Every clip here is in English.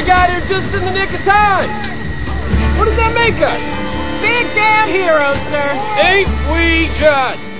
you got here just in the nick of time. What does that make us? Big damn heroes, sir. Ain't we just?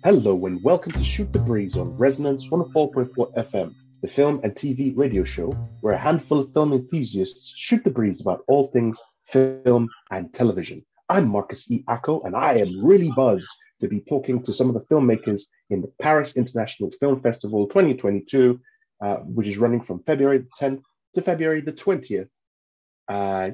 Hello and welcome to Shoot the Breeze on Resonance 104.4 FM, the film and TV radio show where a handful of film enthusiasts shoot the breeze about all things film and television. I'm Marcus E. Acko, and I am really buzzed to be talking to some of the filmmakers in the Paris International Film Festival 2022, which is running from February the 10th to February the 20th. I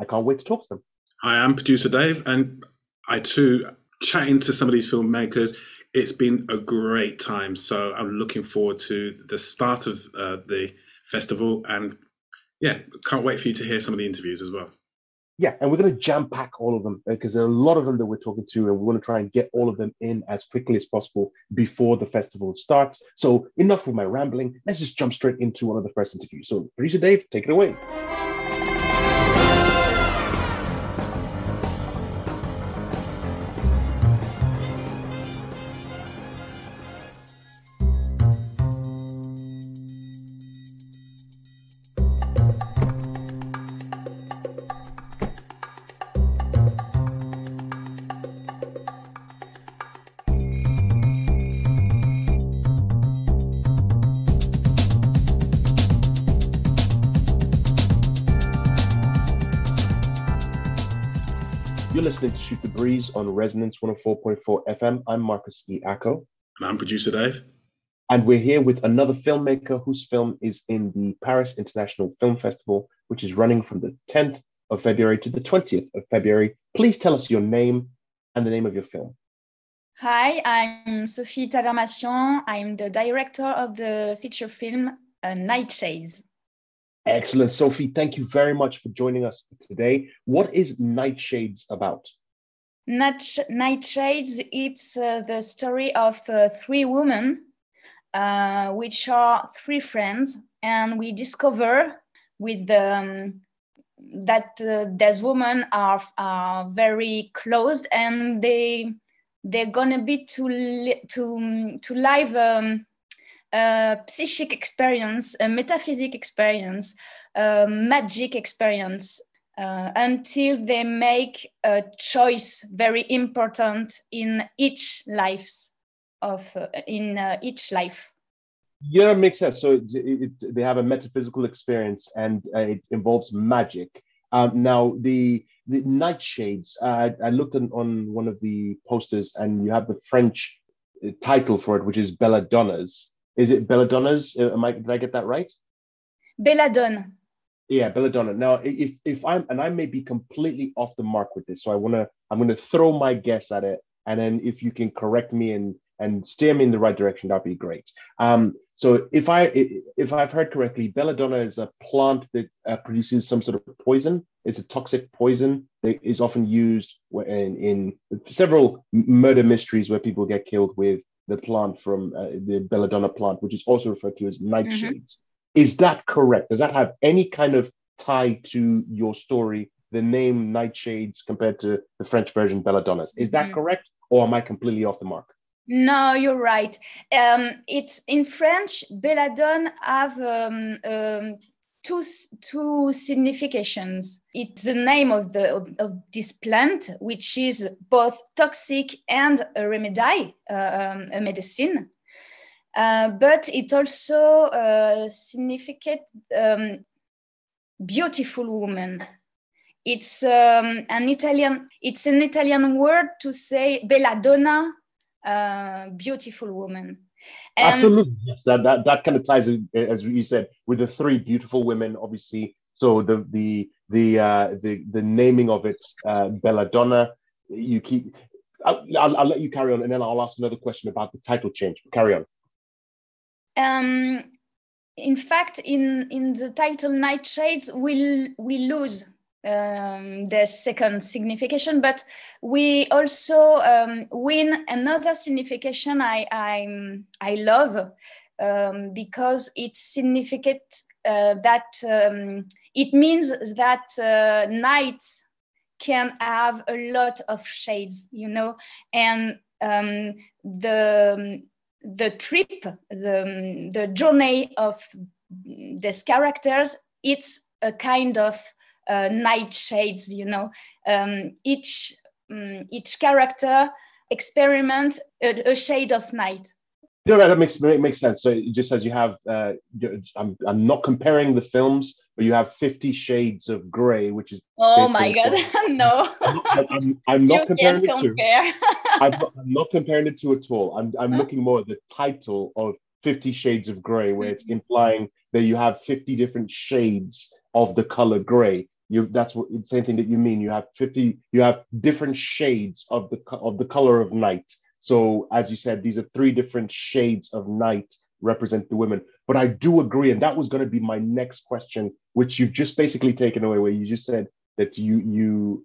can't wait to talk to them. Hi, I'm producer Dave, and I too, chatting to some of these filmmakers, it's been a great time. So I'm looking forward to the start of the festival, and can't wait for you to hear some of the interviews as well. Yeah, and we're going to jam pack all of them because there are a lot of them that we're talking to, and we want to try and get all of them in as quickly as possible before the festival starts. So enough with my rambling. Let's just jump straight into one of the first interviews. So producer Dave, take it away. You're listening to Shoot the Breeze on Resonance 104.4 FM. I'm Marcus E. Acko. And I'm producer Dave. And we're here with another filmmaker whose film is in the Paris International Film Festival, which is running from the 10th of February to the 20th of February. Please tell us your name and the name of your film. Hi, I'm Sophie Tavermation. I'm the director of the feature film Nightshades. Excellent, Sophie. Thank you very much for joining us today. What is Nightshades about? Nightshades, it's the story of three women, which are three friends, and we discover with that these women are very close, and they're gonna be to live a psychic experience, a metaphysic experience, a magic experience, until they make a choice very important in each life. Yeah, it makes sense. So they have a metaphysical experience, and it involves magic. Now, the Nightshades, I looked on one of the posters, and you have the French title for it, which is Belladonnas. Is it Belladonna's? Did I get that right? Belladonna. Yeah, belladonna. Now, if I may be completely off the mark with this, so I'm gonna throw my guess at it, and then if you can correct me and steer me in the right direction, that'd be great. So if I've heard correctly, belladonna is a plant that produces some sort of poison. It's a toxic poison that is often used in several murder mysteries where people get killed with the plant from the belladonna plant, which is also referred to as nightshades. Is that correct? Does that have any kind of tie to your story, the name Nightshades compared to the French version Belladonnas? Is that correct, or am I completely off the mark? No, you're right. It's in French. Belladonna have two significations. It's the name of this plant, which is both toxic and a remedy, a medicine. But it also significates beautiful woman. It's an Italian word to say belladonna, beautiful woman. And absolutely, yes. That kind of ties in, as you said, with the three beautiful women, obviously. So the naming of it, belladonna. You keep. I'll let you carry on, and then I'll ask another question about the title change. Carry on. In fact, in the title Nightshades, we lose the second signification, but we also win another signification I love because it significates that it means that night can have a lot of shades, and the trip, the journey of these characters, it's a kind of night shades, each character experiment a shade of night. You're right, that makes sense. So just as you have, I'm not comparing the films, but you have 50 Shades of Grey, which is. Oh my God, no! I'm not comparing it compare. I'm not comparing it to at all. I'm looking more at the title of 50 Shades of Grey, where it's implying that you have 50 different shades of the color grey. That's what the same thing that you mean. You have different shades of the color of night. So as you said, these are three different shades of night represent the women. But I do agree, and that was going to be my next question, which you've just basically taken away, where you just said that you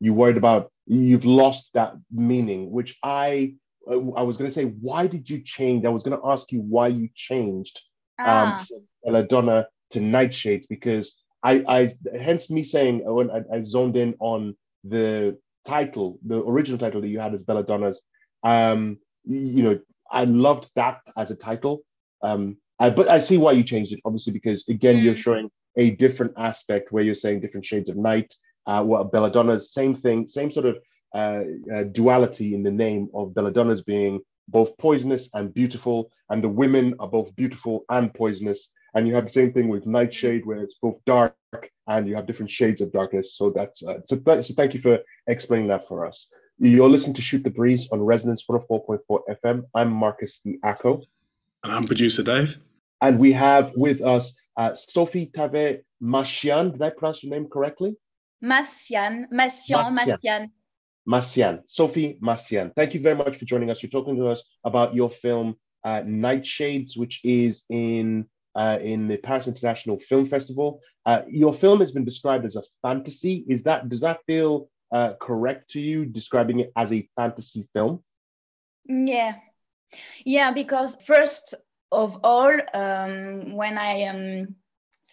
worried about, you've lost that meaning, which I was going to say, why did you change? I was going to ask you why you changed from Belladonna to Nightshades, because I hence me saying when I zoned in on the title, the original title that you had as Belladonna's. I loved that as a title. But I see why you changed it, obviously, because again, you're showing a different aspect where you're saying different shades of night. Belladonna's, same thing, same sort of duality in the name of Belladonna's being both poisonous and beautiful, and the women are both beautiful and poisonous. And you have the same thing with Nightshade, where it's both dark and you have different shades of darkness. So that's so thank you for explaining that for us. You're listening to Shoot the Breeze on Resonance 104.4 FM. I'm Marcus the Acco. And I'm producer Dave. And we have with us Sophie Tave Massian. Did I pronounce your name correctly? Massian. Sophie Massian. Thank you very much for joining us. You're talking to us about your film Nightshades, which is in the Paris International Film Festival. Your film has been described as a fantasy. Does that feel correct to you, describing it as a fantasy film? Yeah, because first of all, when I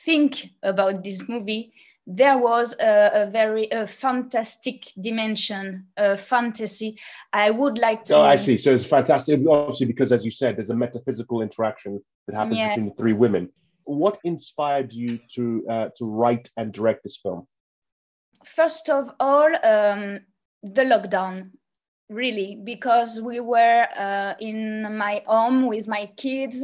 think about this movie, there was a very fantastic dimension, fantasy. I would like to. Oh, I see. So it's fantastic, obviously, because as you said, there's a metaphysical interaction that happens between the three women. What inspired you to write and direct this film? First of all, the lockdown, really, because we were in my home with my kids,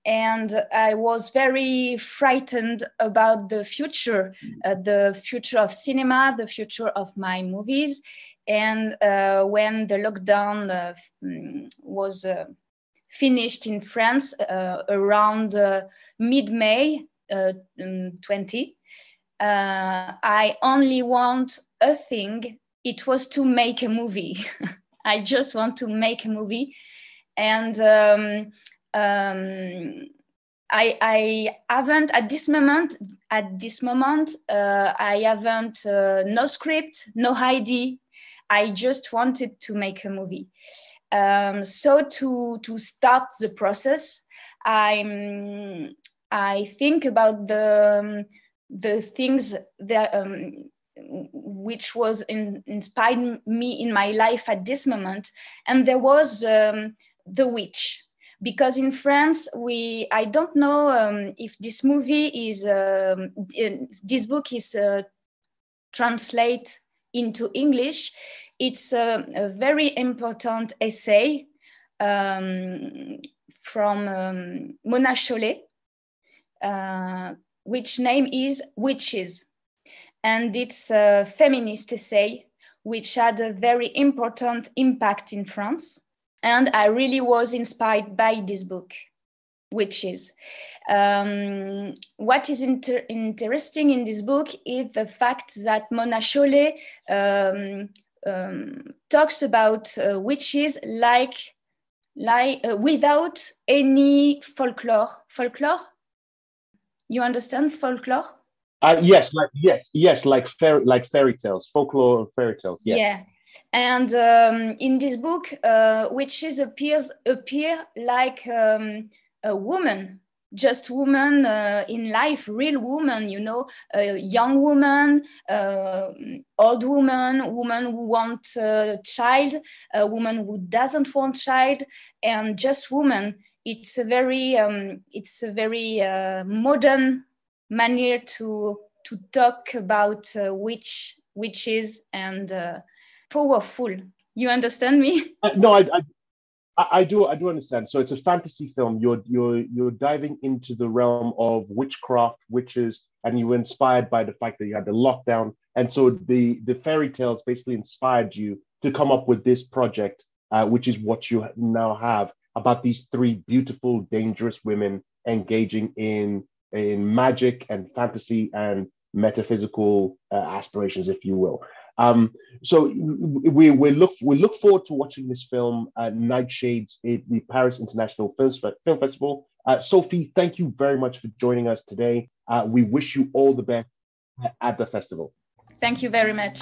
and I was very frightened about the future of cinema, the future of my movies. And when the lockdown was finished in France around mid-May 20. I only want a thing. It was to make a movie. I just want to make a movie. And I haven't at this moment, I haven't no script, no idea. I just wanted to make a movie. So to start the process, I think about the things that which was inspired me in my life at this moment, and there was The Witch, because in France I don't know if this movie is this book is translated into English. It's a very important essay from Mona Chollet, which name is Witches. And it's a feminist essay, which had a very important impact in France. And I really was inspired by this book, Witches. What is interesting in this book is the fact that Mona Chollet talks about witches like without any folklore. Folklore? You understand folklore? Yes, like fairy tales, folklore and fairy tales. Yes. Yeah, and in this book, witches appear like a woman, just woman in life, real woman. You know, a young woman, old woman, woman who wants a child, a woman who doesn't want child, and just woman. It's a very modern manner to talk about witches and powerful. You understand me? No, I do understand. So it's a fantasy film. You're diving into the realm of witchcraft, witches, and you were inspired by the fact that you had the lockdown, and so the fairy tales basically inspired you to come up with this project, which is what you now have about these three beautiful, dangerous women engaging in magic and fantasy and metaphysical aspirations, if you will. So we look forward to watching this film, Nightshades, at the Paris International Film Festival. Sophie, thank you very much for joining us today. We wish you all the best at the festival. Thank you very much.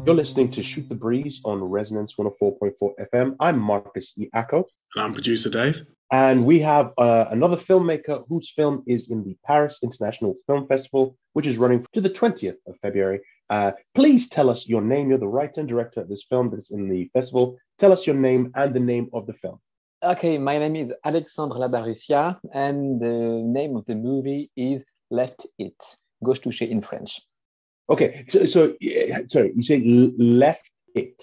You're listening to Shoot the Breeze on Resonance 104.4 FM. I'm Marcus E. Acko. And I'm producer Dave. And we have another filmmaker whose film is in the Paris International Film Festival, which is running to the 20th of February. Please tell us your name. You're the writer and director of this film that's in the festival. Tell us your name and the name of the film. Okay, my name is Alexandre Labarussia, and the name of the movie is Left It, Gauche Touchée in French. Okay, so sorry, you say Left It.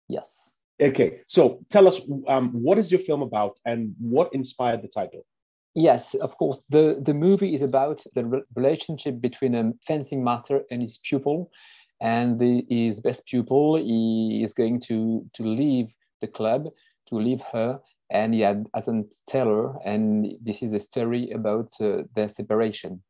Yes. Okay, so tell us, what is your film about and what inspired the title? Yes, of course. The movie is about the relationship between a fencing master and his pupil. And his best pupil is going to leave the club, to leave her, and he hasn't tell her. And this is a story about their separation.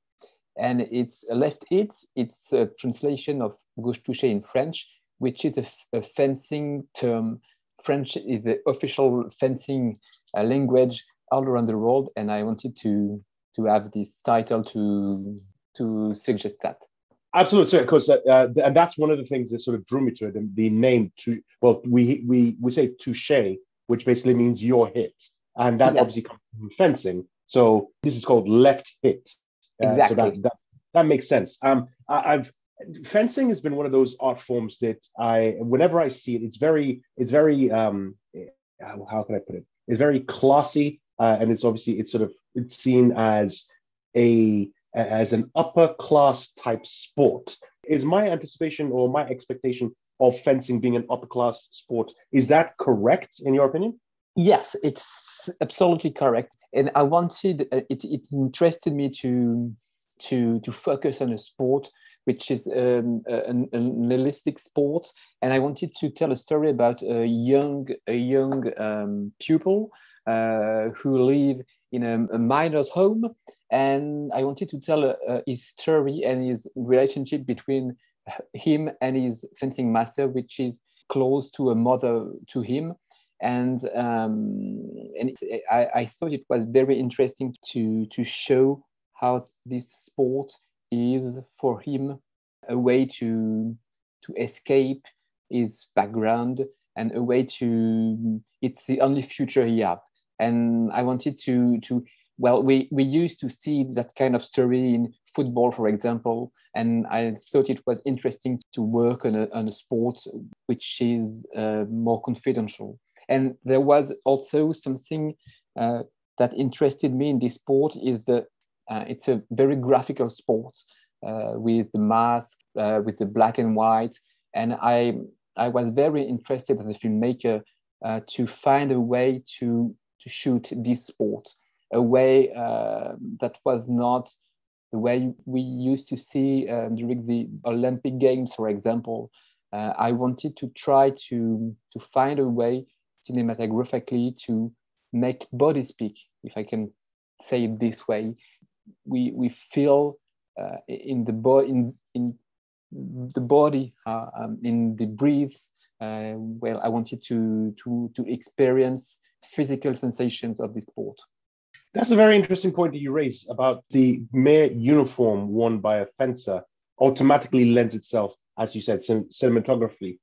And it's Left It. It's a translation of Gauche Touchée in French, which is a fencing term. French is the official fencing language all around the world, and I wanted to have this title to suggest that. Absolutely, because and that's one of the things that sort of drew me to it. The name, we say touché, which basically means you're hit, and that obviously comes from fencing. So this is called Left Hit. Exactly. So that makes sense. Fencing has been one of those art forms that whenever I see it, it's very how can I put it? It's very classy, and it's seen as an upper class type sport. Is my anticipation or my expectation of fencing being an upper class sport, is that correct in your opinion? Yes, it's absolutely correct. And I wanted it interested me to focus on a sport which is an holistic sport, and I wanted to tell a story about a young pupil who live in a miner's home, and I wanted to tell his story and his relationship between him and his fencing master, which is close to a mother to him. And I thought it was very interesting to show how this sport is for him a way to escape his background, and a way to, it's the only future he have. And I wanted to well, we used to see that kind of story in football, for example, and I thought it was interesting to work on a sport which is more confidential. And there was also something that interested me in this sport, is that it's a very graphical sport with the mask, with the black and white. And I was very interested as a filmmaker to find a way to shoot this sport, a way that was not the way we used to see during the Olympic Games, for example. I wanted to try to find a way cinematographically to make body speak, if I can say it this way. We feel in the body, in the breath. Well, I wanted to experience physical sensations of the sport. That's a very interesting point that you raise about the mere uniform worn by a fencer automatically lends itself, as you said, cinematographically.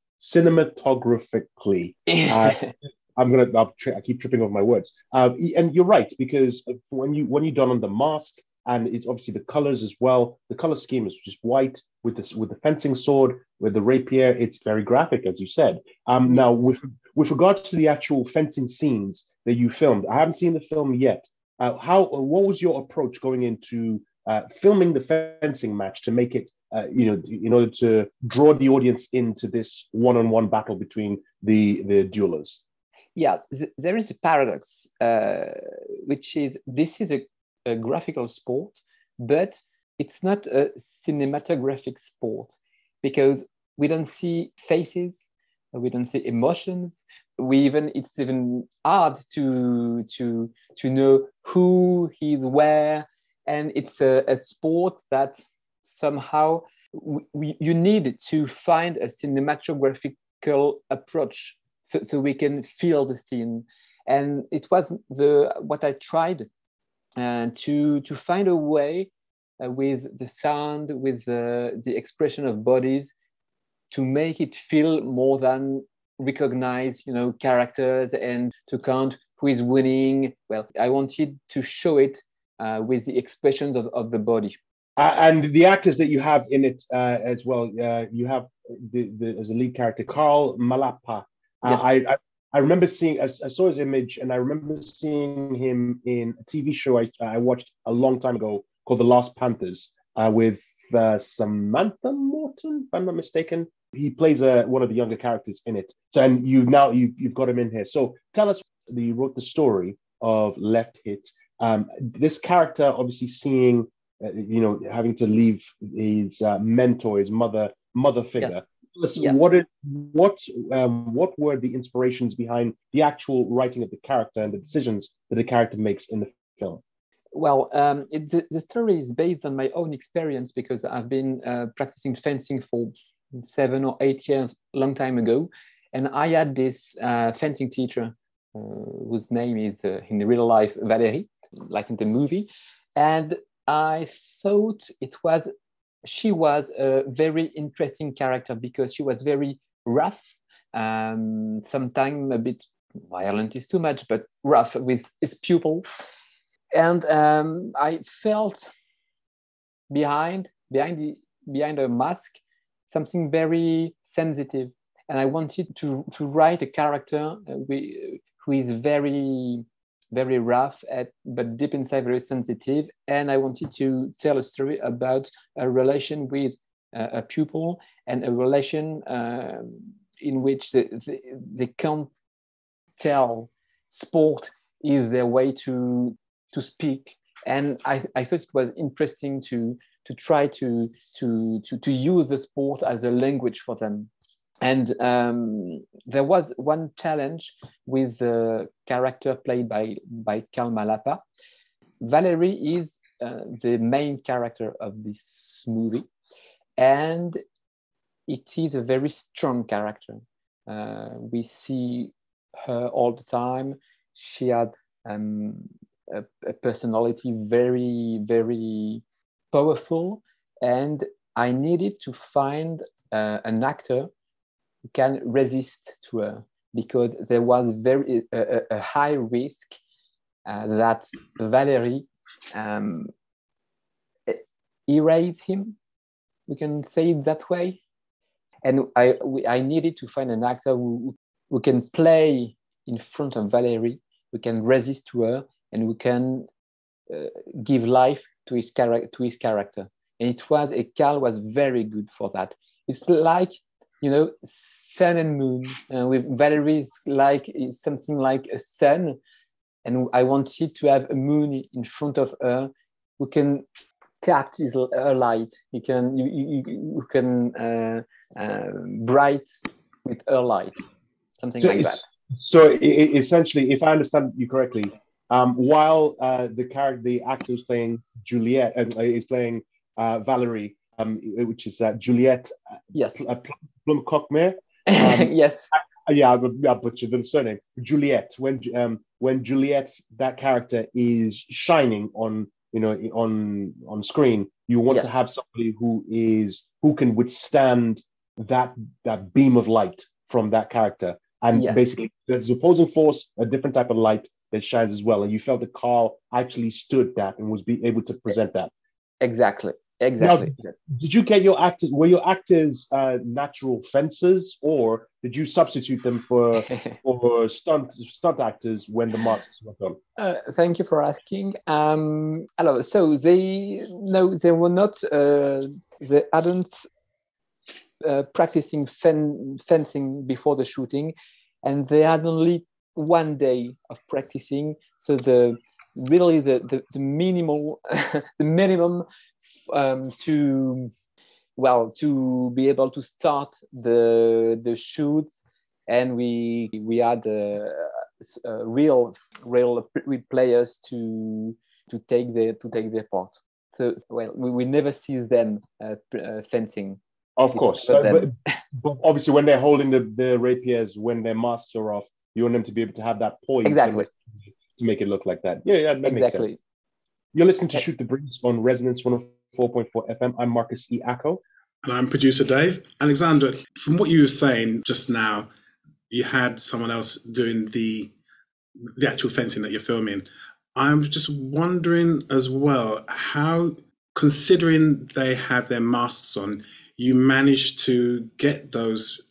I keep tripping over my words. And you're right, because when you done on the mask, and it's obviously the colors as well. The color scheme is just white with the fencing sword, with the rapier. It's very graphic, as you said. Now, with regards to the actual fencing scenes that you filmed, I haven't seen the film yet. What was your approach going into filming the fencing match to make it, in order to draw the audience into this one-on-one battle between the duelers? Yeah, there is a paradox, which is this is a graphical sport, but it's not a cinematographic sport, because we don't see faces, we don't see emotions. It's even hard to know who is where, and it's a sport that somehow you need to find a cinematographical approach so we can feel the scene. And it was what I tried to find a way with the sound, with the expression of bodies, to make it feel more than recognize, characters and to count who is winning. Well, I wanted to show it with the expressions of the body. And the actors that you have in it as well, you have as a lead character, Carl Malapa. Yes. I remember I saw his image, and I remember seeing him in a TV show I watched a long time ago called The Last Panthers with Samantha Morton, if I'm not mistaken. He plays one of the younger characters in it. So, and you've got him in here. So tell us, you wrote the story of Left Hit. This character obviously seeing, having to leave his mentor, his mother figure. Yes. Yes. What were the inspirations behind the actual writing of the character and the decisions that the character makes in the film? Well, the story is based on my own experience, because I've been practicing fencing for 7 or 8 years, long time ago. And I had this fencing teacher whose name is in real life Valérie, like in the movie. And I thought she was a very interesting character, because she was very rough, sometimes a bit violent is too much, but rough with his pupil. And I felt behind her mask something very sensitive, and I wanted to write a character who is very, very rough, but deep inside very sensitive. And I wanted to tell a story about a relation with a pupil, and a relation in which they can't tell sport is their way to speak. And I thought it was interesting to try to use the sport as a language for them. And there was one challenge with the character played by Karl Malapa. Valerie is the main character of this movie, and it is a very strong character. We see her all the time. She had a personality very, very powerful, and I needed to find an actor who can resist to her, because there was a high risk that Valerie erase him. We can say it that way. And I needed to find an actor who can play in front of Valerie, who can resist to her, and who can give life to his character. And Karl was very good for that. It's like, sun and moon. With Valerie, it's something like a sun, and I wanted to have a moon in front of her who can capture her light. You can bright with her light, something like that. So essentially, if I understand you correctly, while the actor is playing Juliet, is playing Valerie, which is Juliette. Yes. Blomkopmer. Yes. Yeah, I butchered the surname. Juliette. When Juliette, that character is shining on screen, you want to have somebody who can withstand that beam of light from that character, and basically there's an opposing force, a different type of light that shines as well. And you felt that Karl actually stood that and was able to present that. Exactly. Now, did you get your actors? Were your actors natural fencers, or did you substitute them for stunt actors when the masks were done? Thank you for asking. So they were not. They hadn't practicing fencing before the shooting, and they had only one day of practicing. So the minimal the minimum to be able to start the shoot, and we had real players to take their part. So we never see them fencing. Of course, but obviously when they're holding the rapiers, when their masks are off, you want them to be able to have that poise. Exactly. To make it look like that. Yeah, that makes sense. You're listening to Shoot the Breeze on Resonance 104.4 FM. I'm Marcus E. Acko. And I'm producer Dave. Alexander, from what you were saying just now, you had someone else doing the actual fencing that you're filming. I'm just wondering as well how, considering they have their masks on, you managed to get those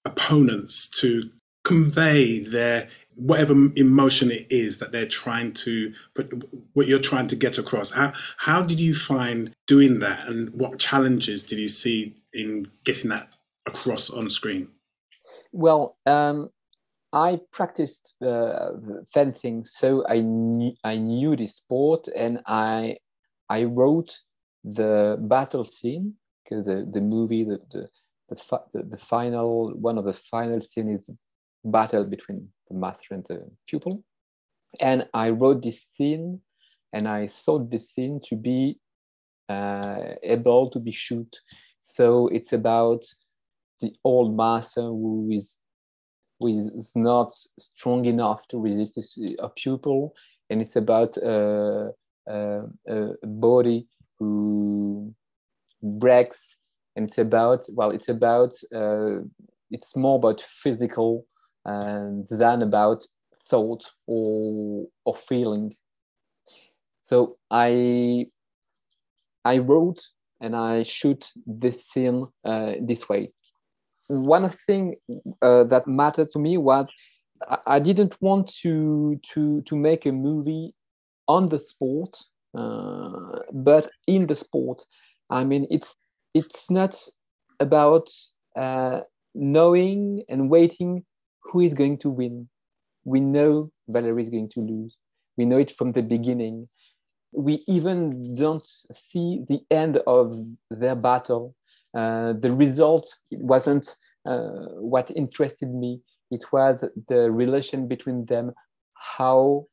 opponents to convey their whatever emotion it is that they're trying to, but what you're trying to get across. How did you find doing that, and what challenges did you see in getting that across on screen? Well, I practiced fencing, so I knew the sport, and I wrote the battle scene, because the movie, the final one of the final scene is battle between the master and the pupil, and I wrote this scene, and I thought this scene to be able to be shoot. So it's about the old master who is not strong enough to resist a pupil, and it's about a body who breaks, and it's more about physical than about thought or feeling. So I wrote and I shoot this scene this way. One thing that mattered to me was I didn't want to make a movie on the sport, but in the sport. I mean, it's not about knowing and waiting who is going to win. we know Valerie is going to lose. We know it from the beginning. We even don't see the end of their battle. The result wasn't what interested me. It was the relation between them. How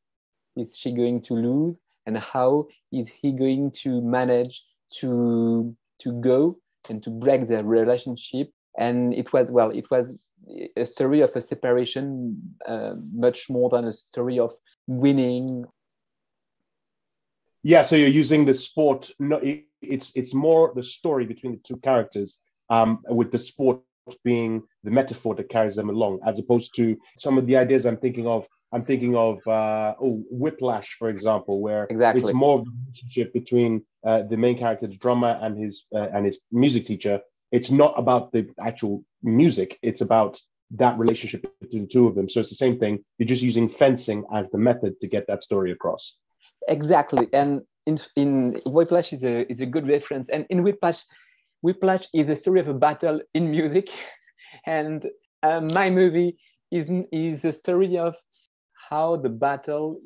is she going to lose, and how is he going to manage to go and to break their relationship? And it was a story of a separation, much more than a story of winning. Yeah, so you're using the sport. No, it's more the story between the two characters, with the sport being the metaphor that carries them along, as opposed to some of the ideas I'm thinking of. Whiplash, for example, where Exactly. it's more of the relationship between the main character, the drummer, and his music teacher. It's not about the actual music. It's about that relationship between the two of them. So it's the same thing. You're just using fencing as the method to get that story across. Exactly. And in Whiplash is a good reference. And in Whiplash is the story of a battle in music. And my movie is the story of how the battle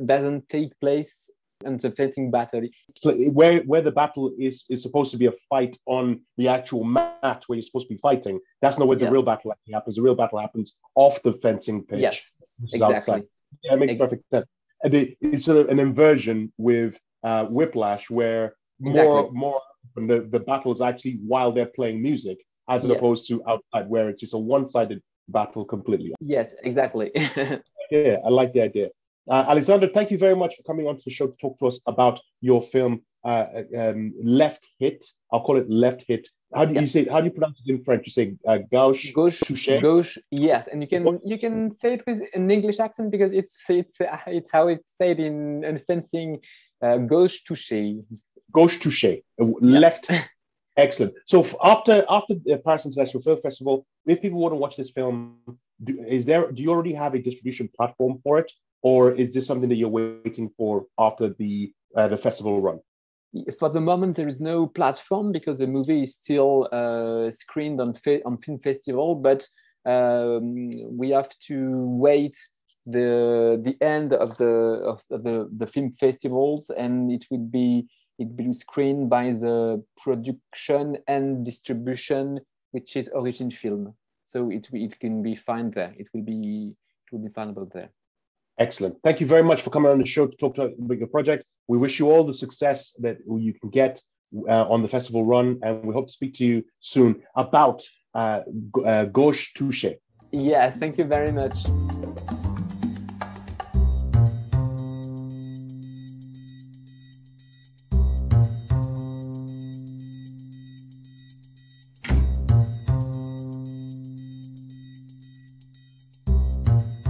doesn't take place and the fencing battle. Where the battle is supposed to be a fight on the actual mat where you're supposed to be fighting. That's not where the real battle actually happens. The real battle happens off the fencing pitch. Yes, exactly. Outside. Yeah, it makes perfect sense. And it's sort of an inversion with Whiplash, where more the battle is actually while they're playing music, as opposed to outside, where it's just a one-sided battle completely. Yes, exactly. Yeah, I like the idea. Alexander, thank you very much for coming onto the show to talk to us about your film, Left Hit. I'll call it Left Hit. How do you say it? How do you pronounce it in French? You say gauche touché? Gauche, yes, and you can say it with an English accent because it's how it's said in fencing. Gauche touché. Gauche touché. Left. Excellent. So after the Paris International Film Festival, if people want to watch this film, do you already have a distribution platform for it, or is this something that you're waiting for after the festival run? For the moment, there is no platform because the movie is still screened on film festival, but we have to wait the end of the film festivals, and it will be screened by the production and distribution, which is Origin Film. So it can be found there. It will be findable there. Excellent. Thank you very much for coming on the show to talk about your project. We wish you all the success that you can get on the festival run, and we hope to speak to you soon about Gauche touché. Yeah, thank you very much.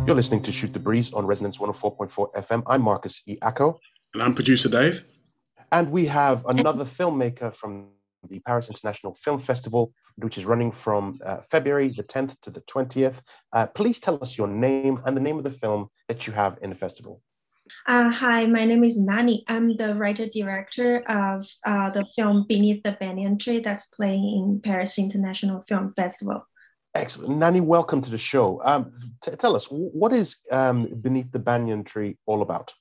You're listening to Shoot the Breeze on Resonance 104.4 FM. I'm Marcus E. Acko. And I'm producer Dave. And we have another filmmaker from the Paris International Film Festival, which is running from February the 10th to the 20th. Please tell us your name and the name of the film that you have in the festival. Hi, my name is Nani. I'm the writer-director of the film Beneath the Banyan Tree that's playing in Paris International Film Festival. Excellent. Nani, welcome to the show. Tell us, what is Beneath the Banyan Tree all about?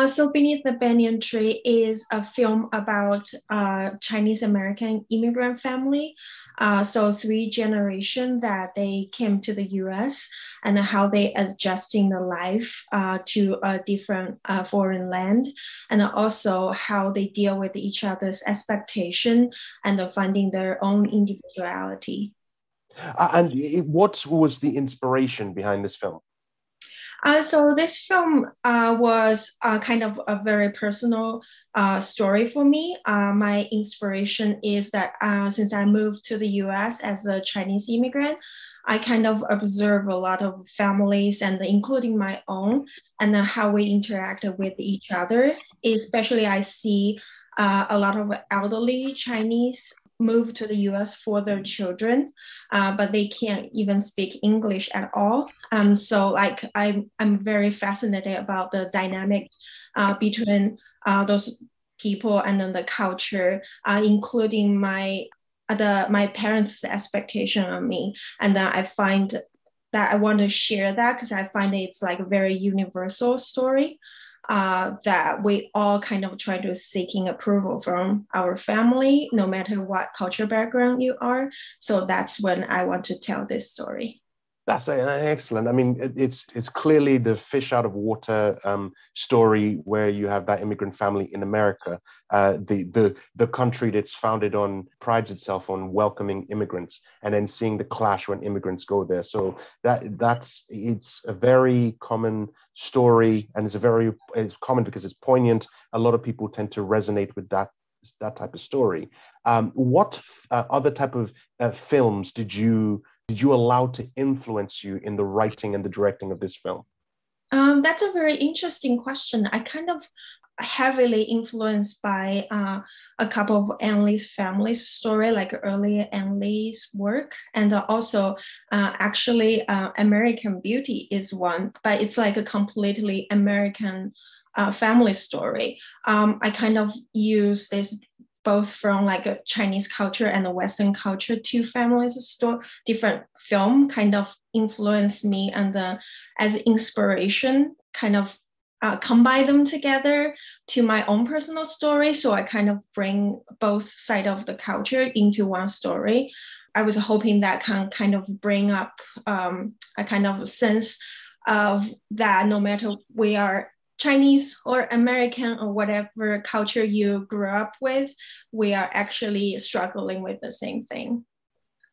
So Beneath the Banyan Tree is a film about Chinese-American immigrant family. So 3 generations that they came to the US and how they adjusting the life to a different foreign land, and also how they deal with each other's expectation and finding their own individuality. And what was the inspiration behind this film? So this film was kind of a very personal story for me. My inspiration is that since I moved to the US as a Chinese immigrant, I kind of observe a lot of families, and including my own, and how we interact with each other. Especially I see a lot of elderly Chinese move to the US for their children, but they can't even speak English at all. So like I'm very fascinated about the dynamic between those people and then the culture, including my parents' expectation on me. And then I find that I want to share that because I find it's like a very universal story that we all kind of try to seeking approval from our family, no matter what cultural background you are. So that's when I want to tell this story. That's excellent. I mean, it's clearly the fish out of water story where you have that immigrant family in America, the country that's founded on, prides itself on welcoming immigrants, and then seeing the clash when immigrants go there. So it's a very common story, and it's common because it's poignant. A lot of people tend to resonate with that type of story. What other type of films did you allow to influence you in the writing and the directing of this film? That's a very interesting question. I kind of heavily influenced by a couple of Ang Lee's family's story, like earlier Ang Lee's work. And also actually American Beauty is one, but it's like a completely American family story. I kind of use this both from like a Chinese culture and the Western culture, two families different film kind of influenced me, and as inspiration kind of combine them together to my own personal story. So I kind of bring both sides of the culture into one story. I was hoping that can kind of bring up a kind of sense of that no matter we are Chinese or American or whatever culture you grew up with, we are actually struggling with the same thing.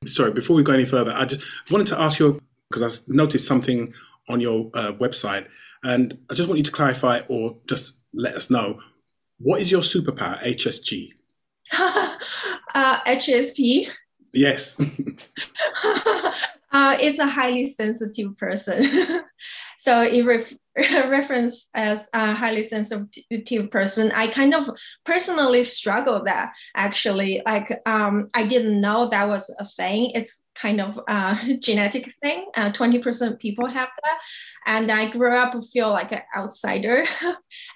Sorry, before we go any further, I just wanted to ask you, because I noticed something on your website, and I just want you to clarify or just let us know, what is your superpower, HSG? HSP? Yes. It's a highly sensitive person. So it reference as a highly sensitive person. I kind of personally struggle that actually. Like I didn't know that was a thing. It's kind of a genetic thing. 20% people have that. And I grew up feel like an outsider.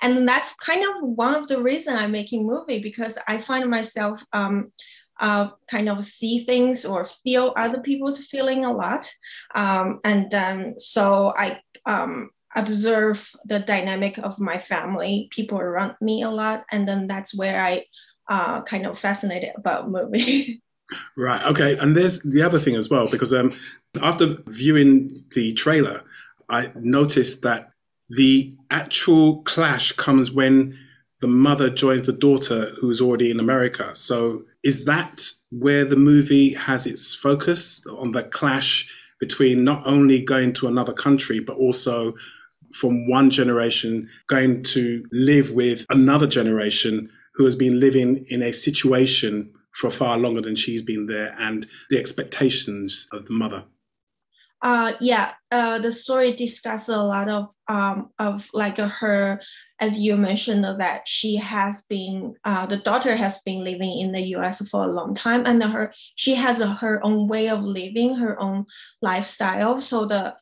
And that's kind of one of the reasons I'm making movie, because I find myself kind of see things or feel other people's feeling a lot. So I observe the dynamic of my family, people around me a lot. And then that's where I kind of fascinated about movie. Right. Okay. And there's the other thing as well, because after viewing the trailer, I noticed that the actual clash comes when the mother joins the daughter who's already in America. So is that where the movie has its focus, on the clash between not only going to another country, but also from one generation going to live with another generation who has been living in a situation for far longer than she's been there, and the expectations of the mother? The story discusses a lot of like her, as you mentioned, that she has been, the daughter has been living in the US for a long time, and she has her own way of living, her own lifestyle. So the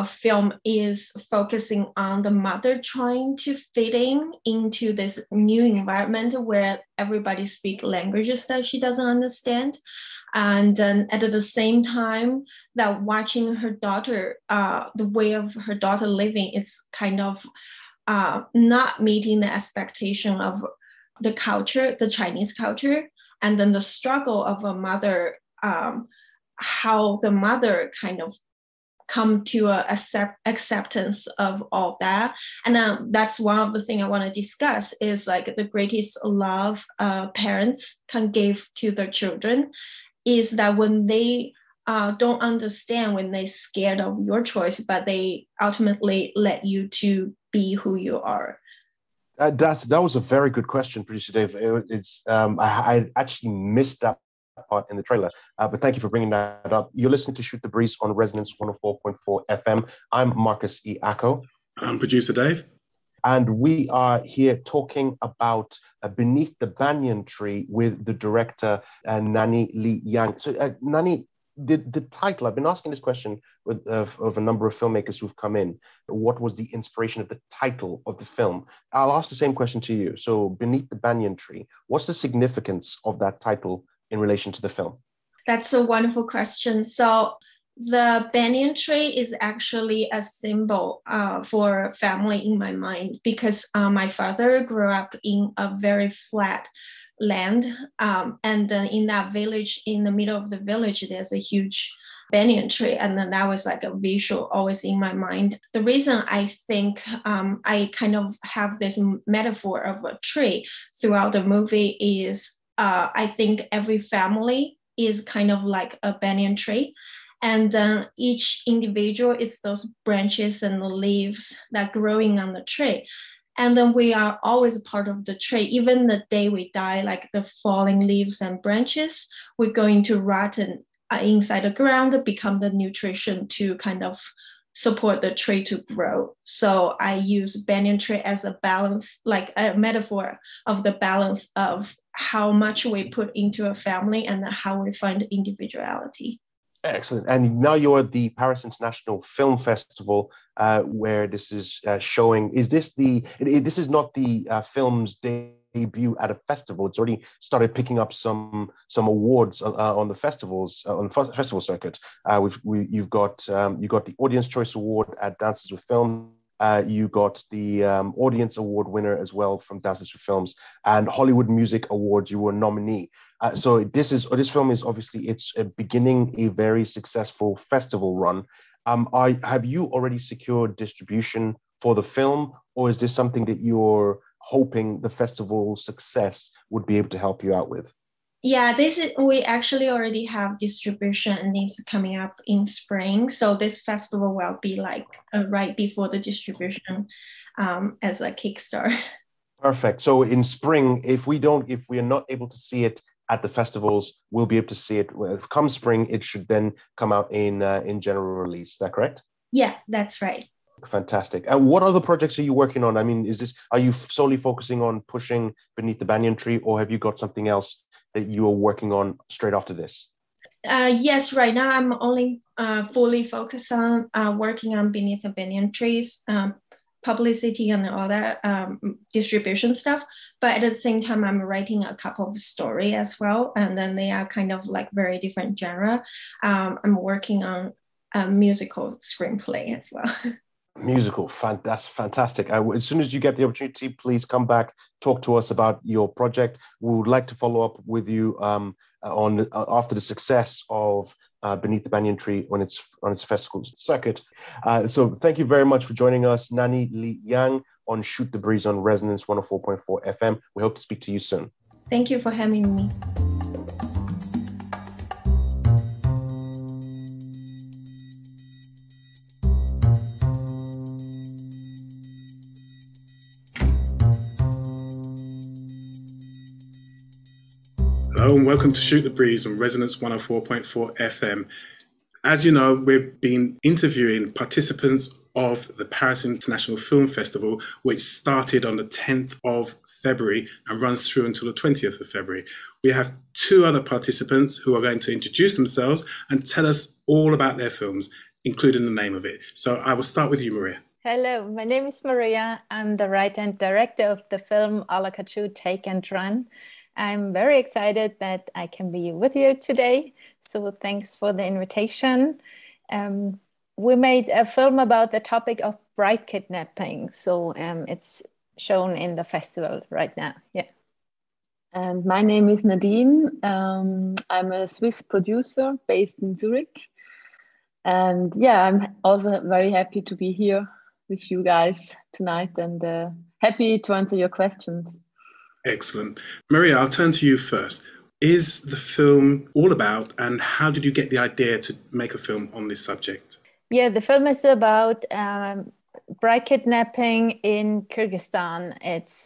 film is focusing on the mother trying to fit into this new environment where everybody speaks languages that she doesn't understand. And at the same time that watching her daughter, the way of her daughter living, it's kind of not meeting the expectation of the culture, the Chinese culture, and then the struggle of a mother, how the mother kind of come to acceptance of all that. And that's one of the things I want to discuss is like the greatest love parents can give to their children is that when they don't understand, when they're scared of your choice, but they ultimately let you to be who you are. That was a very good question, Producer Dave. I actually missed that part in the trailer, but thank you for bringing that up. You're listening to Shoot the Breeze on Resonance 104.4 FM. I'm Marcus E. Acko. I'm Producer Dave. And we are here talking about Beneath the Banyan Tree with the director, Nani Li Yang. So, Nani, the title, I've been asking this question of a number of filmmakers who've come in. What was the inspiration of the title of the film? I'll ask the same question to you. So, Beneath the Banyan Tree, what's the significance of that title in relation to the film? That's a wonderful question. So The banyan tree is actually a symbol for family in my mind because my father grew up in a very flat land. And then in that village, in the middle of the village, there's a huge banyan tree. And then that was like a visual always in my mind. The reason I think I kind of have this metaphor of a tree throughout the movie is I think every family is kind of like a banyan tree. And each individual is those branches and the leaves that are growing on the tree. And then we are always part of the tree. Even the day we die, like the falling leaves and branches, we're going to rotten inside the ground, become the nutrition to kind of support the tree to grow. So I use banyan tree as a balance, like a metaphor of the balance of how much we put into a family and how we find individuality. Excellent. And now you're at the Paris International Film Festival, where this is showing. Is this this is not the film's debut at a festival? It's already started picking up some awards on the festivals, on the festival circuit. You've got the Audience Choice Award at Dances with Film. You got the Audience Award winner as well from Dances with Films, and Hollywood Music Awards. You were a nominee. So this film is obviously it's beginning a very successful festival run. Have you already secured distribution for the film, or is this something that you're hoping the festival success would be able to help you out with? Yeah, we actually already have distribution and it's coming up in spring. So this festival will be like right before the distribution as a Kickstarter. Perfect. So in spring, if we are not able to see it at the festivals, we'll be able to see it. Come spring, it should then come out in general release. Is that correct? Yeah, that's right. Fantastic. And what other projects are you working on? I mean, are you solely focusing on pushing Beneath the Banyan Tree, or have you got something else that you are working on straight after this? Yes, right now I'm only fully focused on working on Beneath the Banyan Trees, publicity and all that distribution stuff. But at the same time, I'm writing a couple of stories as well. And then they are kind of like very different genre. I'm working on a musical screenplay as well. Musical, that's fantastic. As soon as you get the opportunity, please come back, talk to us about your project. We would like to follow up with you on after the success of Beneath the Banyan Tree on its festival circuit. So thank you very much for joining us, Nani Li Yang, on Shoot the Breeze on Resonance 104.4 FM. We hope to speak to you soon. Thank you for having me. Hello and welcome to Shoot the Breeze on Resonance 104.4 FM. As you know, we've been interviewing participants of the Paris International Film Festival, which started on the 10th of February and runs through until the 20th of February. We have two other participants who are going to introduce themselves and tell us all about their films, including the name of it. So I will start with you, Maria. Hello, my name is Maria. I'm the writer and director of the film A la Cachou, Take and Run. I'm very excited that I can be with you today. So thanks for the invitation. We made a film about the topic of bride kidnapping. So it's shown in the festival right now. Yeah. And my name is Nadine. I'm a Swiss producer based in Zurich. And yeah, I'm also very happy to be here with you guys tonight and happy to answer your questions. Excellent. Maria, I'll turn to you first. Is the film all about, and how did you get the idea to make a film on this subject? Yeah, the film is about bride kidnapping in Kyrgyzstan. It's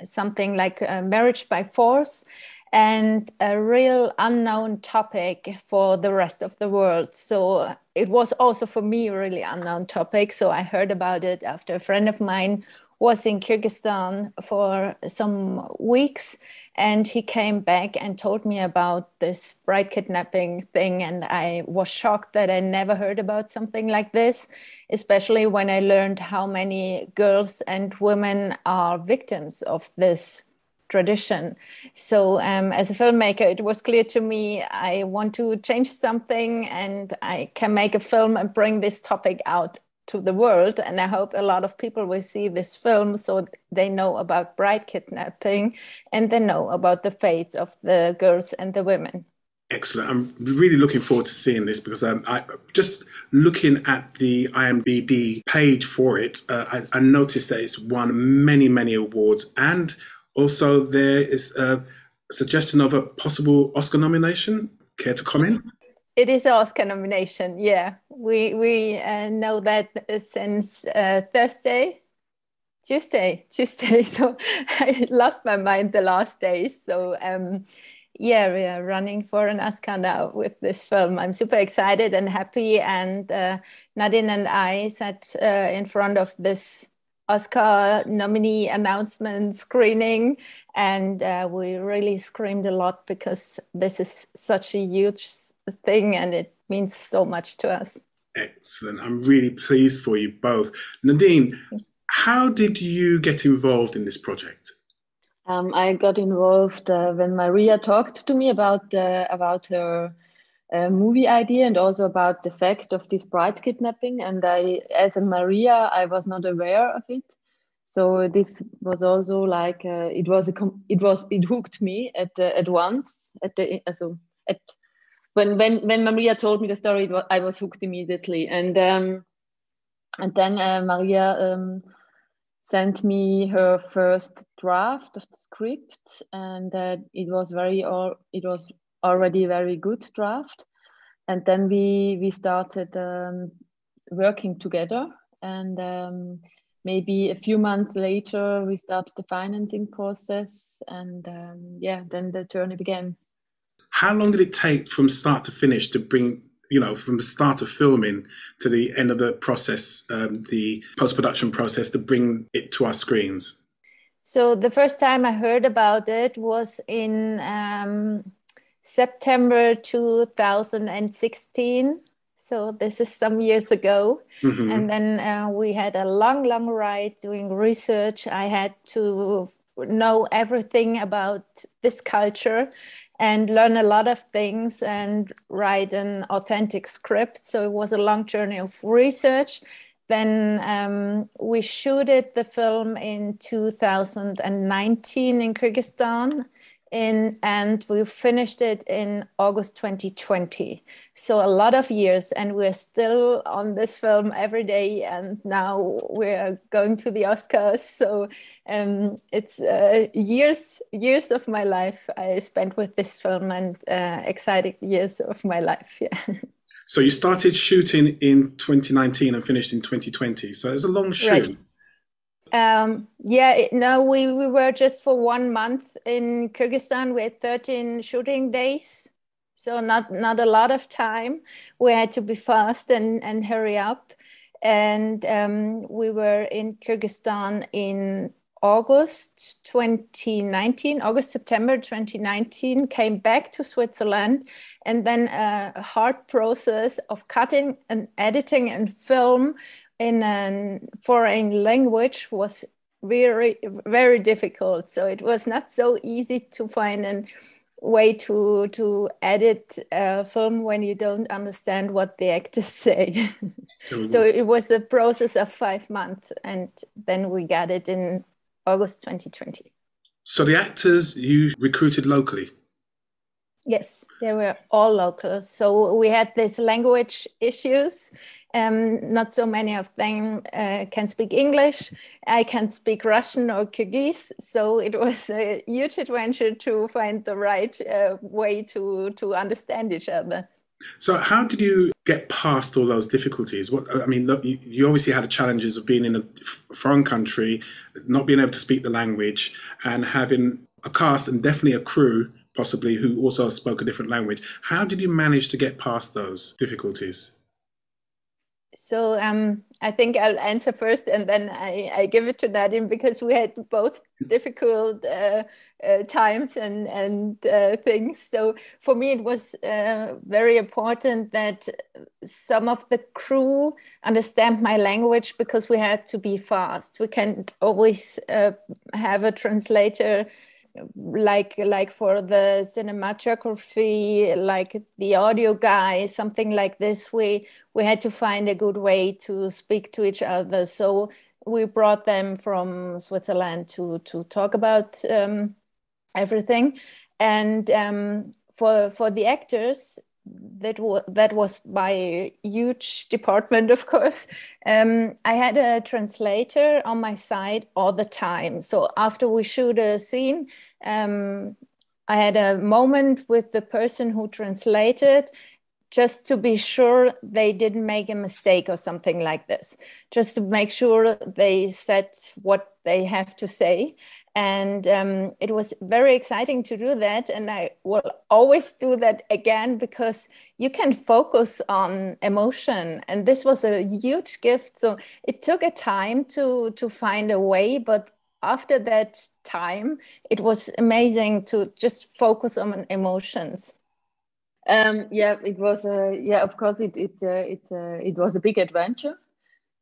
something like marriage by force and a real unknown topic for the rest of the world. So it was also for me a really unknown topic. So I heard about it after a friend of mine was in Kyrgyzstan for some weeks, and he came back and told me about this bride kidnapping thing, and I was shocked that I never heard about something like this, especially when I learned how many girls and women are victims of this tradition. So as a filmmaker, it was clear to me I want to change something, and I can make a film and bring this topic out to the world. And I hope a lot of people will see this film so they know about bride kidnapping and they know about the fates of the girls and the women. Excellent. I'm really looking forward to seeing this, because I just looking at the IMDb page for it, I noticed that it's won many, many awards, and also there is a suggestion of a possible Oscar nomination. Care to comment? It is an Oscar nomination, yeah. We know that since Tuesday. So I lost my mind the last days. So yeah, we are running for an Oscar now with this film. I'm super excited and happy. And Nadine and I sat in front of this Oscar nominee announcement screening, and we really screamed a lot, because this is such a huge thing and it means so much to us. Excellent. I'm really pleased for you both. Nadine, how did you get involved in this project? I got involved when Maria talked to me about her movie idea, and also about the fact of this bride kidnapping. And as a Maria, I was not aware of it. So this was also like it hooked me at once. When Maria told me the story, I was hooked immediately. And then Maria sent me her first draft of the script, and it was already a very good draft. And then we started working together, and maybe a few months later we started the financing process, and then the journey began. How long did it take from start to finish to bring, from the start of filming to the end of the process, the post-production process, to bring it to our screens? So the first time I heard about it was in September 2016. So this is some years ago. Mm-hmm. And then we had a long ride doing research. I had to know everything about this culture and learn a lot of things and write an authentic script. So it was a long journey of research. Then we shooted the film in 2019 in Kyrgyzstan, and we finished it in August 2020. So a lot of years, and we're still on this film every day, and now we're going to the Oscars. So it's years of my life I spent with this film, and exciting years of my life, yeah. So you started shooting in 2019 and finished in 2020. So it was a long shoot. Right. We were just for 1 month in Kyrgyzstan. We had 13 shooting days. So not a lot of time. We had to be fast and hurry up. And we were in Kyrgyzstan in September 2019, came back to Switzerland, and then a hard process of cutting and editing and film in a foreign language was very, very difficult. So it was not so easy to find a way to edit a film when you don't understand what the actors say. So it was a process of 5 months, and then we got it in August 2020. So the actors you recruited locally? Yes, they were all local. So we had these language issues. Not so many of them can speak English. I can speak Russian or Kyrgyz. So it was a huge adventure to find the right way to understand each other. So how did you get past all those difficulties? You obviously had the challenges of being in a foreign country, not being able to speak the language, and having a cast and definitely a crew, possibly, who also spoke a different language. How did you manage to get past those difficulties? So I think I'll answer first, and then I give it to Nadine, because we had both difficult times and things. So for me, it was very important that some of the crew understand my language, because we had to be fast. We can't always have a translator like for the cinematography, like the audio guy, something like this, we had to find a good way to speak to each other. So we brought them from Switzerland to talk about everything. And for the actors, that was my huge department, of course. I had a translator on my side all the time. So after we shoot a scene, I had a moment with the person who translated, just to be sure they didn't make a mistake or something like this, just to make sure they said what they have to say. And it was very exciting to do that. And I will always do that again, because you can focus on emotion. And this was a huge gift. So it took a time to find a way, but after that time, it was amazing to just focus on emotions. Yeah, it was. Of course, it was a big adventure,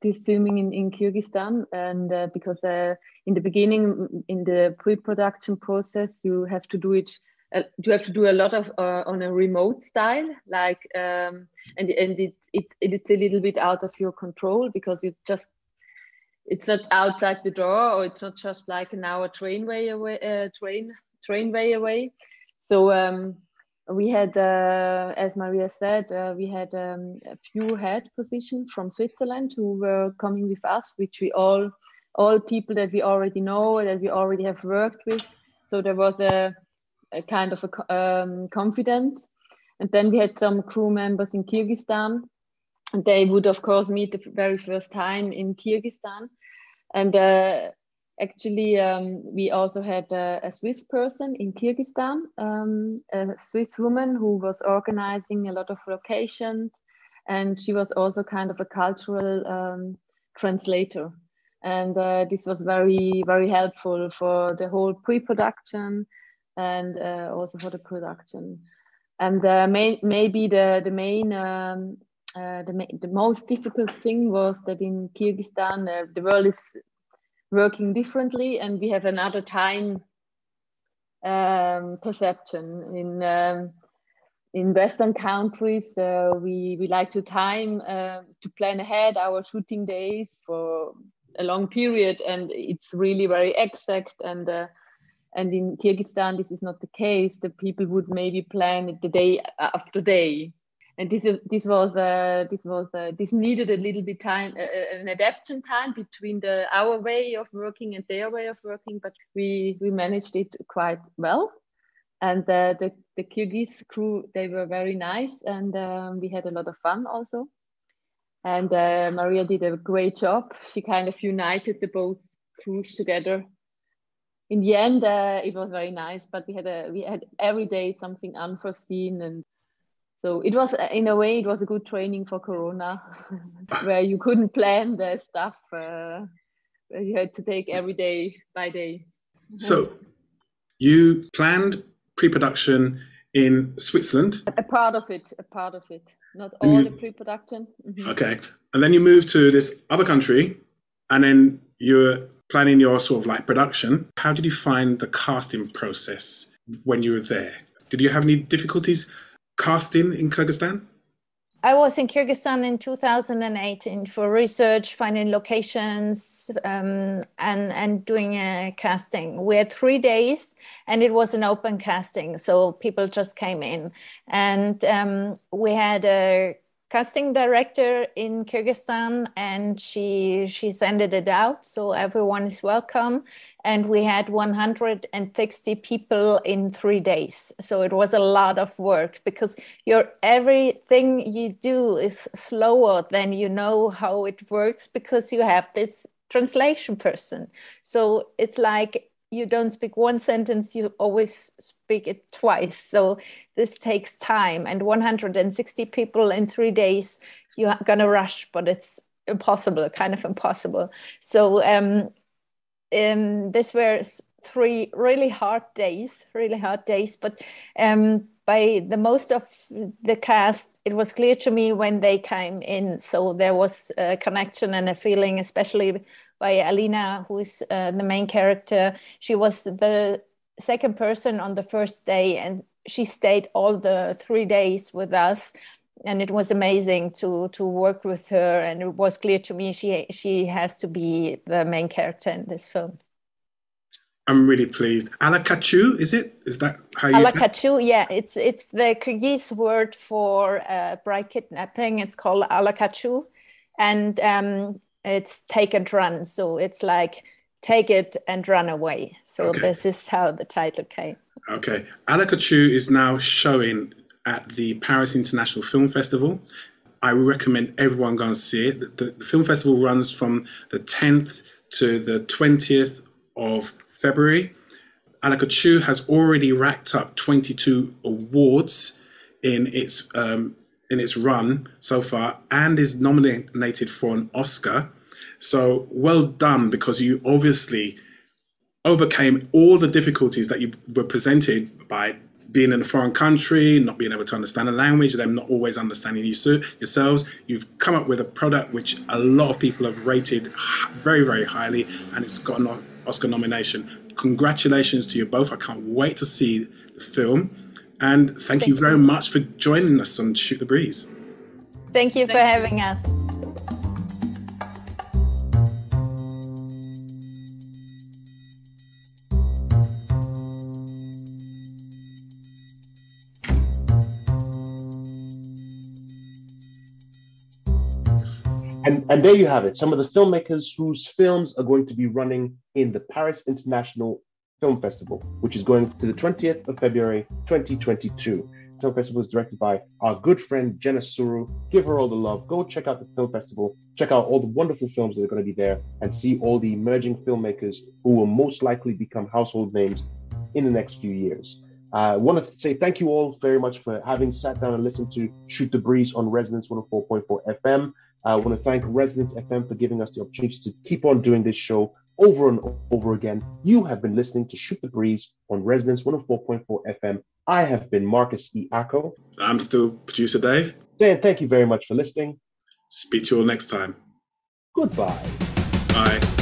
this filming in Kyrgyzstan, and because in the beginning, in the pre-production process, you have to do it. You have to do a lot of on a remote style, like, and it's a little bit out of your control, because it's not outside the door, or it's not just like an hour train way away. So. We had, as Maria said, we had a few head positions from Switzerland who were coming with us, which we all people that we already know, that we already have worked with. So there was a kind of a confidence. And then we had some crew members in Kyrgyzstan, and they would, of course, meet the very first time in Kyrgyzstan. And actually, we also had a Swiss person in Kyrgyzstan, a Swiss woman who was organizing a lot of locations, and she was also kind of a cultural translator. And this was very, very helpful for the whole pre-production and also for the production. And maybe the most difficult thing was that in Kyrgyzstan, the world is working differently, and we have another time perception. In Western countries, we like to time to plan ahead our shooting days for a long period, and it's really very exact. And in Kyrgyzstan, this is not the case. The people would maybe plan it the day after day. And this needed a little bit time, an adaptation time between our way of working and their way of working, but we managed it quite well. And the Kyrgyz crew, they were very nice, and we had a lot of fun also. And Maria did a great job. She kind of united the both crews together. In the end, it was very nice, but we had every day something unforeseen, and so it was, in a way, it was a good training for Corona, where you couldn't plan the stuff. You had to take every day by day. So you planned pre-production in Switzerland? A part of it, not all the pre-production. Mm-hmm. Okay. And then you moved to this other country, and then you're planning your sort of like production. How did you find the casting process when you were there? Did you have any difficulties casting in Kyrgyzstan? I was in Kyrgyzstan in 2018 for research, finding locations, and doing a casting. We had 3 days, and it was an open casting, so people just came in. And we had a casting director in Kyrgyzstan, and she sent it out, so everyone is welcome. And we had 160 people in 3 days. So it was a lot of work, because everything you do is slower than you know how it works, because you have this translation person. So it's like you don't speak one sentence, you always speak it twice. So this takes time, and 160 people in 3 days, you're gonna rush, but it's impossible, kind of impossible. So this were 3 really hard days, but by the most of the cast, it was clear to me when they came in. So there was a connection and a feeling, especially by Alina, who's the main character. She was the second person on the first day, and she stayed all the 3 days with us. And it was amazing to work with her. And it was clear to me she has to be the main character in this film. I'm really pleased. Alakachu, is it? Is that how you say it? Alakachu, yeah. It's the Kyrgyz word for bride kidnapping. It's called alakachu. And it's take and run. So it's like take it and run away. So This is how the title came. Okay. Alakachu is now showing at the Paris International Film Festival. I recommend everyone go and see it. The film festival runs from the 10th to the 20th of February. Alakachu has already racked up 22 awards in its run so far, and is nominated for an Oscar. So well done, because you obviously overcame all the difficulties that you were presented by being in a foreign country, not being able to understand the language, them not always understanding yourselves. You've come up with a product which a lot of people have rated very, very highly, and it's got an Oscar nomination. Congratulations to you both. I can't wait to see the film. And thank you very much for joining us on Shoot the Breeze. Thank you for having us. And there you have it, some of the filmmakers whose films are going to be running in the Paris International Film Festival, which is going to the 20th of February, 2022. The film festival is directed by our good friend Jenna Suru. Give her all the love. Go check out the film festival. Check out all the wonderful films that are going to be there, and see all the emerging filmmakers who will most likely become household names in the next few years. I want to say thank you all very much for having sat down and listened to Shoot the Breeze on Resonance 104.4 FM. I want to thank Resonance FM for giving us the opportunity to keep on doing this show over and over again. You have been listening to Shoot the Breeze on Resonance 104.4 FM. I have been Marcus E. Acko. I'm still producer Dave. Dan, thank you very much for listening. Speak to you all next time. Goodbye. Bye.